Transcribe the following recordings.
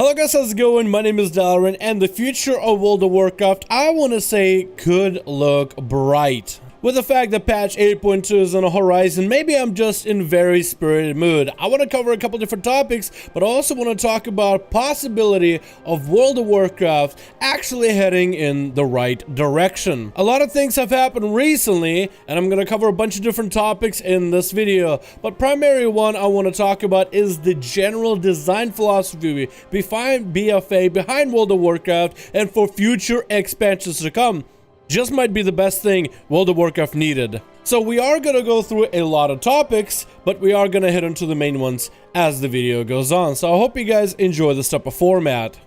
Hello guys, how's it going? My name is Dalaran, and the future of World of Warcraft, I want to say, could look bright. With the fact that patch 8.2 is on the horizon, maybe I'm just in very spirited mood. I want to cover a couple different topics, but I also want to talk about possibility of World of Warcraft actually heading in the right direction. A lot of things have happened recently, and I'm going to cover a bunch of different topics in this video. But primary one I want to talk about is the general design philosophy behind BFA, behind World of Warcraft, and for future expansions to come. Just might be the best thing World of Warcraft needed. So we are going to go through a lot of topics, but we are going to hit into the main ones as the video goes on. So I hope you guys enjoy this type of format.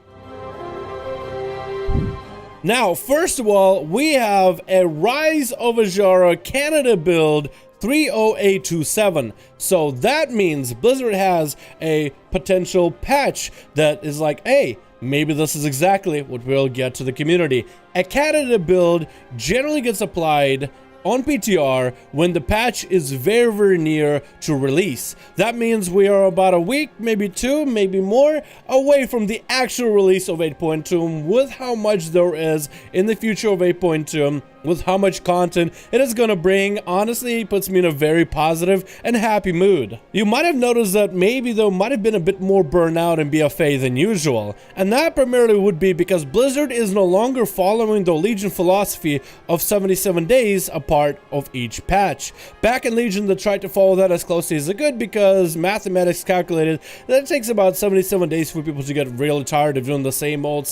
Now, first of all, we have a Rise of Azura Canada build 30827. So that means Blizzard has a potential patch that is like, hey, maybe this is exactly what we'll get to the community. A Canada build generally gets applied on PTR when the patch is very, very near to release. That means we are about a week, maybe two, maybe more, away from the actual release of 8.2 with how much there is in the future of 8.2. With how much content it is going to bring, honestly, it puts me in a very positive and happy mood. You might have noticed that maybe there might have been a bit more burnout in BFA than usual, and that primarily would be because Blizzard is no longer following the Legion philosophy of 77 days apart of each patch. Back in Legion, they tried to follow that as closely as they could because mathematics calculated that it takes about 77 days for people to get really tired of doing the same old.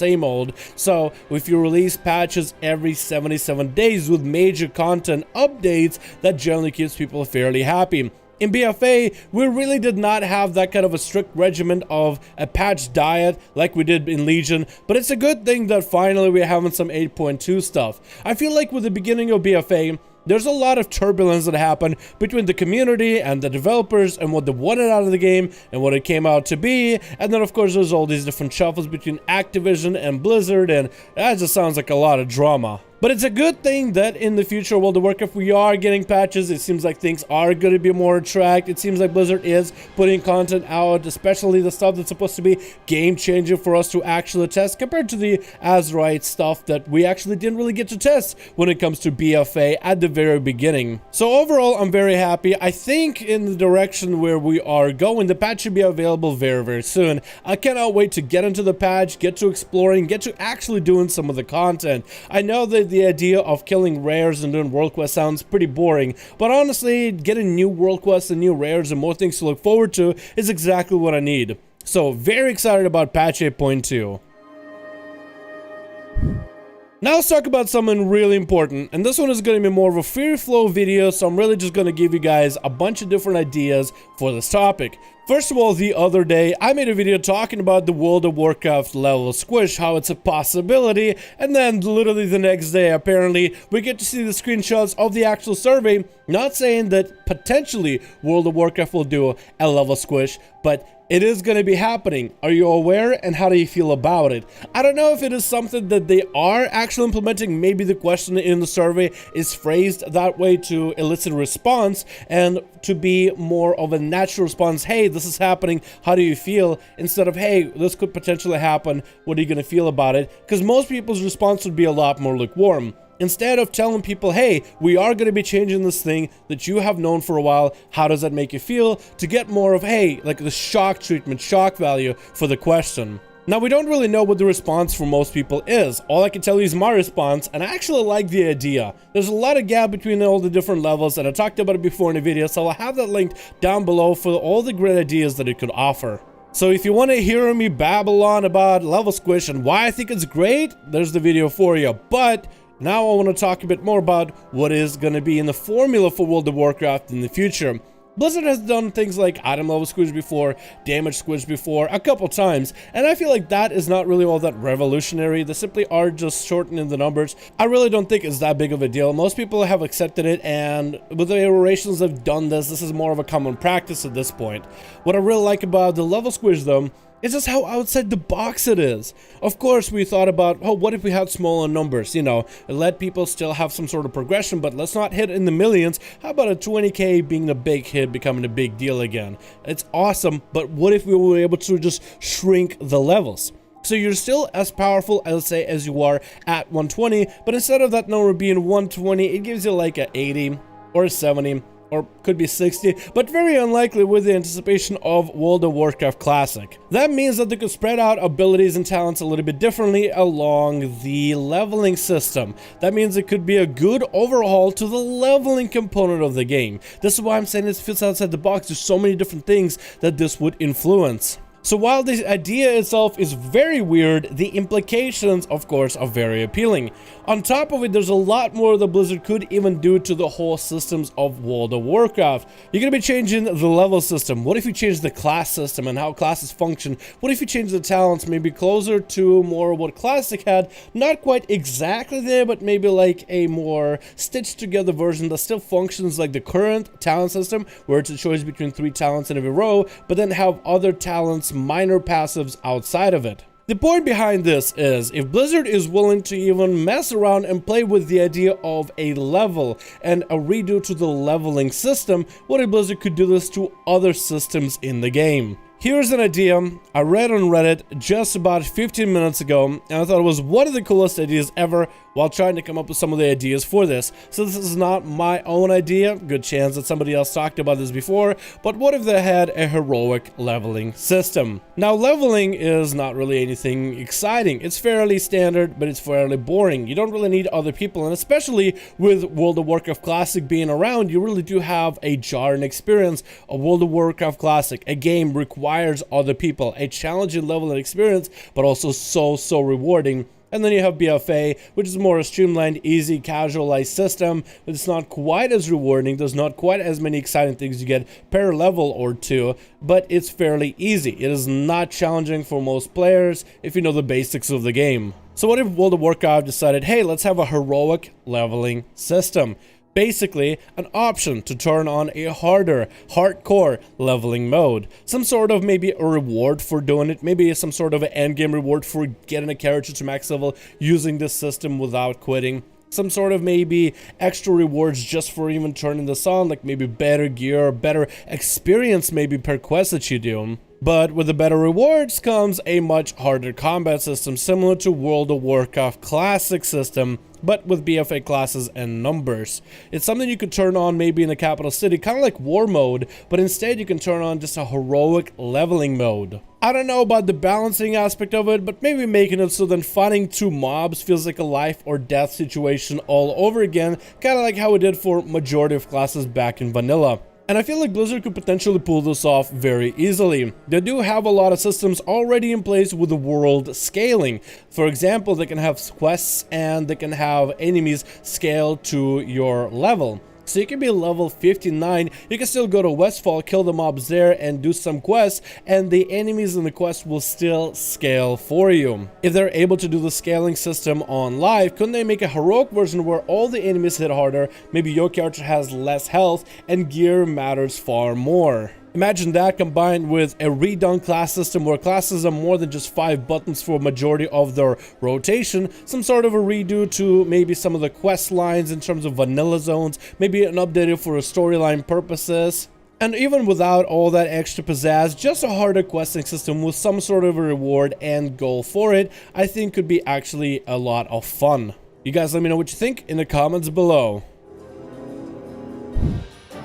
So if you release patches every 77 days with major content updates, that generally keeps people fairly happy. In BFA, we really did not have that kind of a strict regimen of a patch diet like we did in Legion, but it's a good thing that finally we're having some 8.2 stuff. I feel like with the beginning of BFA, there's a lot of turbulence that happened between the community and the developers and what they wanted out of the game and what it came out to be. And then, of course, there's all these different shuffles between Activision and Blizzard, and that just sounds like a lot of drama. But it's a good thing that in the future of World of Warcraft we are getting patches. It seems like things are going to be more attractive. It seems like Blizzard is putting content out, especially the stuff that's supposed to be game-changing for us to actually test compared to the Azeroth stuff that we actually didn't really get to test when it comes to BFA at the very beginning. So overall, I'm very happy. I think in the direction where we are going, the patch should be available very, very soon. I cannot wait to get into the patch, get to exploring, get to actually doing some of the content. I know that the idea of killing rares and doing world quests sounds pretty boring, but honestly, getting new world quests and new rares and more things to look forward to is exactly what I need. So very excited about patch 8.2. Now let's talk about something really important, and this one is going to be more of a free flow video, so I'm really just going to give you guys a bunch of different ideas for this topic. First of all, the other day, I made a video talking about the World of Warcraft level squish, how it's a possibility, and then literally the next day, apparently, we get to see the screenshots of the actual survey, not saying that potentially World of Warcraft will do a level squish, but it is going to be happening. Are you aware, and how do you feel about it? I don't know if it is something that they are actually implementing. Maybe the question in the survey is phrased that way to elicit a response and to be more of a natural response. Hey, this is happening. How do you feel? Instead of, hey, this could potentially happen. What are you going to feel about it? Because most people's response would be a lot more lukewarm. Instead of telling people, hey, we are going to be changing this thing that you have known for a while, how does that make you feel? To get more of, hey, like the shock treatment, shock value for the question. Now, we don't really know what the response for most people is. All I can tell you is my response, and I actually like the idea. There's a lot of gap between all the different levels, and I talked about it before in the video, so I'll have that linked down below for all the great ideas that it could offer. So if you want to hear me babble on about level squish and why I think it's great, there's the video for you. But now I want to talk a bit more about what is going to be in the formula for World of Warcraft in the future. Blizzard has done things like item level squish before, damage squish before, a couple times, and I feel like that is not really all that revolutionary. They simply are just shortening the numbers. I really don't think it's that big of a deal. Most people have accepted it, and with the iterations they've done this is more of a common practice at this point. What I really like about the level squish, though, It's just how outside the box it is. Of course, we thought about, oh, what if we had smaller numbers, you know, let people still have some sort of progression, but let's not hit in the millions. How about a 20k being the big hit, becoming a big deal again? It's awesome, but what if we were able to just shrink the levels? So you're still as powerful, let's say, as you are at 120, but instead of that number being 120, it gives you like a 80 or a 70. Or could be 60, but very unlikely with the anticipation of World of Warcraft Classic. That means that they could spread out abilities and talents a little bit differently along the leveling system. That means it could be a good overhaul to the leveling component of the game. This is why I'm saying this fits outside the box. There's so many different things that this would influence. So while the idea itself is very weird, the implications, of course, are very appealing. On top of it, there's a lot more that Blizzard could even do to the whole systems of World of Warcraft. You're going to be changing the level system. What if you change the class system and how classes function? What if you change the talents, maybe closer to more what Classic had? Not quite exactly there, but maybe like a more stitched together version that still functions like the current talent system, where it's a choice between 3 talents in every row, but then have other talents, minor passives outside of it. The point behind this is, if Blizzard is willing to even mess around and play with the idea of a level and a redo to the leveling system, what if Blizzard could do this to other systems in the game? Here's an idea I read on Reddit just about 15 minutes ago, and I thought it was one of the coolest ideas ever while trying to come up with some of the ideas for this. So this is not my own idea, good chance that somebody else talked about this before, but what if they had a heroic leveling system? Now, leveling is not really anything exciting. It's fairly standard, but it's fairly boring. You don't really need other people, and especially with World of Warcraft Classic being around, you really do have a jarring experience. A World of Warcraft Classic, a game requires other people, a challenging level and experience, but also so rewarding. And then you have BFA, which is more a streamlined, easy, casualized system. It's not quite as rewarding. There's not quite as many exciting things you get per level or two, but it's fairly easy. It is not challenging for most players if you know the basics of the game. So what if World of Warcraft decided, hey, let's have a heroic leveling system? Basically, an option to turn on a harder, hardcore leveling mode. Some sort of maybe a reward for doing it, maybe some sort of an endgame reward for getting a character to max level using this system without quitting. Some sort of maybe extra rewards just for even turning this on, like maybe better gear, better experience maybe per quest that you do. But with the better rewards comes a much harder combat system similar to World of Warcraft Classic system, but with BFA classes and numbers. It's something you could turn on maybe in the capital city, kind of like war mode, but instead you can turn on just a heroic leveling mode. I don't know about the balancing aspect of it, but maybe making it so then fighting 2 mobs feels like a life or death situation all over again, kind of like how it did for majority of classes back in vanilla. And I feel like Blizzard could potentially pull this off very easily. They do have a lot of systems already in place with the world scaling. For example, they can have quests and they can have enemies scale to your level. So you can be level 59, you can still go to Westfall, kill the mobs there and do some quests, and the enemies in the quest will still scale for you. If they're able to do the scaling system on live, couldn't they make a heroic version where all the enemies hit harder, maybe your character has less health, and gear matters far more? Imagine that combined with a redone class system where classes are more than just 5 buttons for a majority of their rotation, some sort of a redo to maybe some of the quest lines in terms of vanilla zones, maybe an update for storyline purposes. And even without all that extra pizzazz, just a harder questing system with some sort of a reward and goal for it, I think could be actually a lot of fun. You guys let me know what you think in the comments below.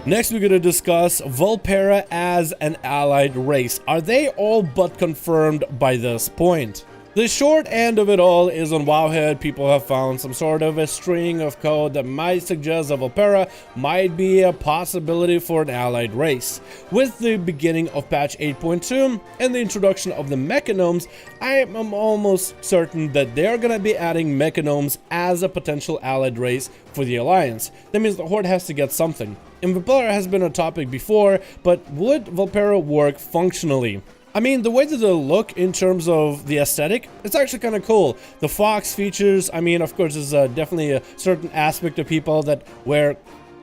Next, we're going to discuss Vulpera as an allied race. Are they all but confirmed by this point? The short end of it all is on Wowhead, people have found some sort of a string of code that might suggest that Vulpera might be a possibility for an allied race. With the beginning of patch 8.2 and the introduction of the Mechanomes, I am almost certain that they're gonna be adding Mechanomes as a potential allied race for the Alliance. That means the Horde has to get something. And Vulpera has been a topic before, but would Vulpera work functionally? I mean, the way that they look in terms of the aesthetic, it's actually kind of cool. The fox features, I mean, of course, there's definitely a certain aspect of people that wear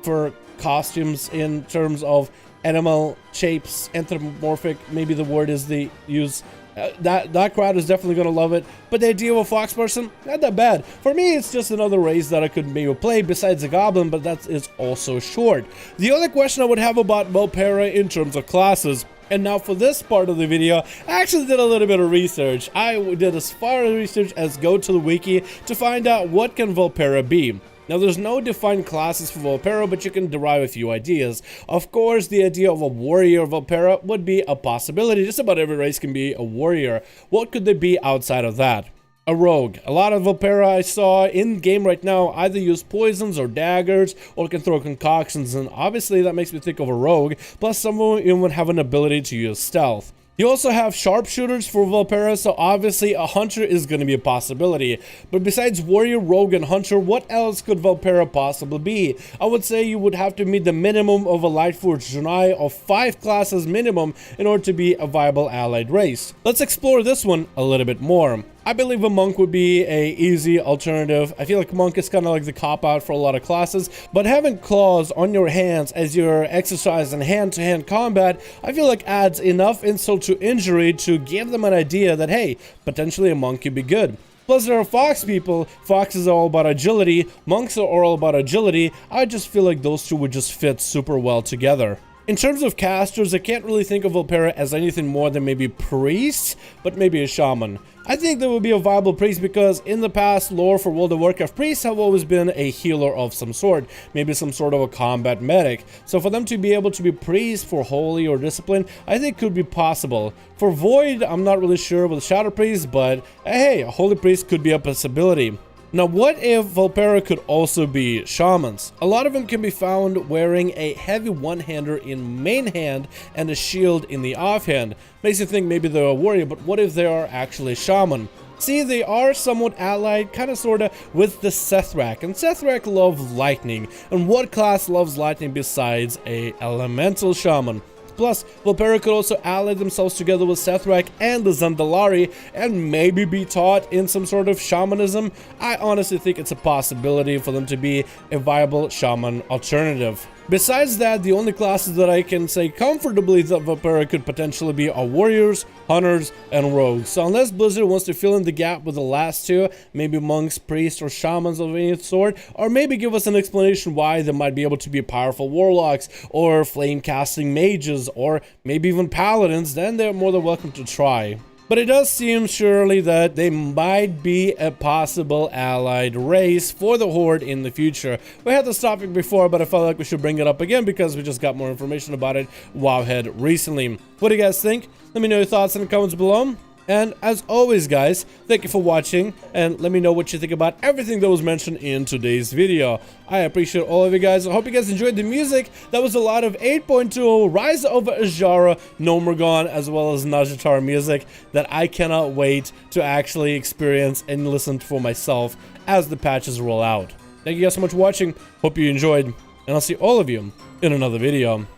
fur costumes in terms of animal shapes, anthropomorphic, maybe the word is they use That crowd is definitely going to love it. But the idea of a fox person, not that bad. For me, it's just another race that I could maybe play besides the goblin, but that is also short. The other question I would have about Vulpera in terms of classes. And now for this part of the video, I actually did a little bit of research. I did as far research as go to the wiki to find out what can Vulpera be. Now, there's no defined classes for Vulpera, but you can derive a few ideas. Of course, the idea of a warrior Vulpera would be a possibility. Just about every race can be a warrior. What could they be outside of that? A rogue. A lot of Vulpera I saw in game right now either use poisons or daggers or can throw concoctions, and obviously that makes me think of a rogue, plus some of them even have an ability to use stealth. You also have sharpshooters for Vulpera, so obviously a hunter is going to be a possibility. But besides warrior, rogue, and hunter, what else could Vulpera possibly be? I would say you would have to meet the minimum of a Lightforged Janai of 5 classes minimum in order to be a viable allied race. Let's explore this one a little bit more. I believe a monk would be a easy alternative. I feel like monk is kind of like the cop-out for a lot of classes, but having claws on your hands as you're exercising hand-to-hand combat, I feel like adds enough insult to injury to give them an idea that, hey, potentially a monk could be good. Plus, there are fox people. Foxes are all about agility. Monks are all about agility. I just feel like those two would just fit super well together. In terms of casters, I can't really think of Vulpera as anything more than maybe priests, but maybe a shaman. I think there would be a viable priest because in the past lore for World of Warcraft, priests have always been a healer of some sort, maybe some sort of a combat medic. So for them to be able to be priests for holy or discipline, I think could be possible. For void, I'm not really sure with shadow priest, but hey, a holy priest could be a possibility. Now, what if Vulpera could also be shamans? A lot of them can be found wearing a heavy one-hander in main hand and a shield in the offhand. Makes you think maybe they're a warrior, but what if they are actually shaman? See, they are somewhat allied, kind of sorta, with the Sethrak, and Sethrak love lightning. And what class loves lightning besides a elemental shaman? Plus, Vulpera could also ally themselves together with Sethrak and the Zandalari and maybe be taught in some sort of shamanism. I honestly think it's a possibility for them to be a viable shaman alternative. Besides that, the only classes that I can say comfortably that Vulpera could potentially be are warriors, hunters, and rogues. So unless Blizzard wants to fill in the gap with the last two, maybe monks, priests, or shamans of any sort, or maybe give us an explanation why they might be able to be powerful warlocks, or flame-casting mages, or maybe even paladins, then they're more than welcome to try. But it does seem surely that they might be a possible allied race for the Horde in the future. We had this topic before, but I felt like we should bring it up again because we just got more information about it Wowhead recently. What do you guys think? Let me know your thoughts in the comments below. And as always, guys, thank you for watching, and let me know what you think about everything that was mentioned in today's video. I appreciate all of you guys. I hope you guys enjoyed the music. That was a lot of 8.2 Rise of Azshara, Gnomeregan, as well as Nazjatar music that I cannot wait to actually experience and listen for myself as the patches roll out. Thank you guys so much for watching. Hope you enjoyed, and I'll see all of you in another video.